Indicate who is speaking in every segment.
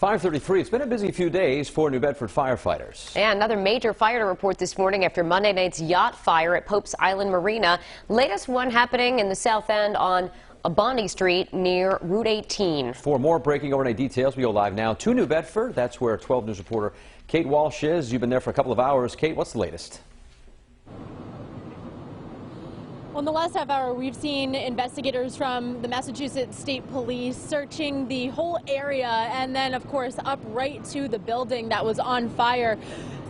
Speaker 1: 5:33. It's been a busy few days for New Bedford firefighters.
Speaker 2: And another major fire to report this morning after Monday night's yacht fire at Pope's Island Marina. Latest one happening in the south end on Bonnie Street near Route 18.
Speaker 1: For more breaking overnight details, we go live now to New Bedford. That's where 12 News reporter Kate Walsh is. You've been there for a couple of hours. Kate, what's the latest?
Speaker 3: Well, in the last half hour, we've seen investigators from the Massachusetts State Police searching the whole area and then, of course, up right to the building that was on fire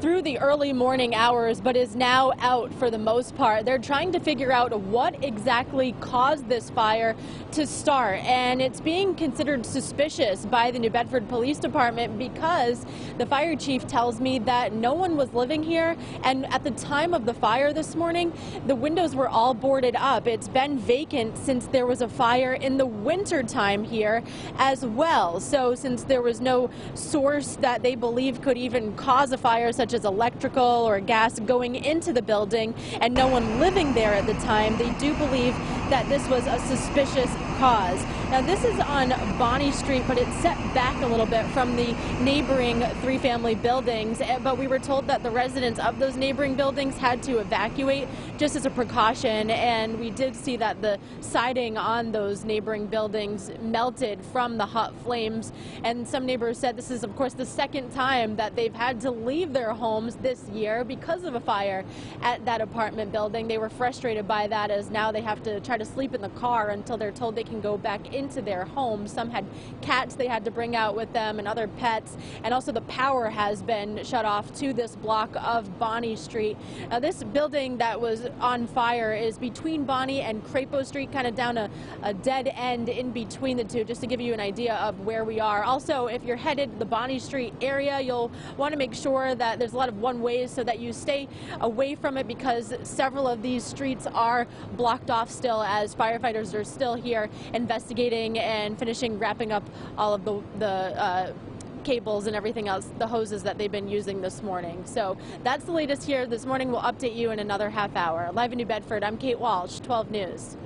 Speaker 3: through the early morning hours, but is now out for the most part. They're trying to figure out what exactly caused this fire to start, and it's being considered suspicious by the New Bedford Police Department because the fire chief tells me that no one was living here, and at the time of the fire this morning, the windows were all boarded up. It's been vacant since there was a fire in the winter time here as well. So since there was no source that they believe could even cause a fire, such as electrical or gas going into the building, and no one living there at the time, they do believe that this was a suspicious cause. Now, this is on Bonnie Street, but it's set back a little bit from the neighboring three-family buildings, but we were told that the residents of those neighboring buildings had to evacuate just as a precaution, and we did see that the siding on those neighboring buildings melted from the hot flames, and some neighbors said this is, of course, the second time that they've had to leave their homes this year because of a fire at that apartment building. They were frustrated by that, as now they have to try to sleep in the car until they're told they can go back into their homes. Some had cats they had to bring out with them and other pets, and also the power has been shut off to this block of Bonnie Street. Now, this building that was on fire is between Bonnie and Crapo Street, kind of down a dead end in between the two, just to give you an idea of where we are. Also, if you're headed to the Bonnie Street area, you'll want to make sure that there's a lot of one-ways so that you stay away from it, because several of these streets are blocked off still, as firefighters are still here investigating and wrapping up all of the cables and everything else, the hoses that they've been using this morning. So that's the latest here this morning. We'll update you in another half hour. Live in New Bedford, I'm Kate Walsh, 12 News.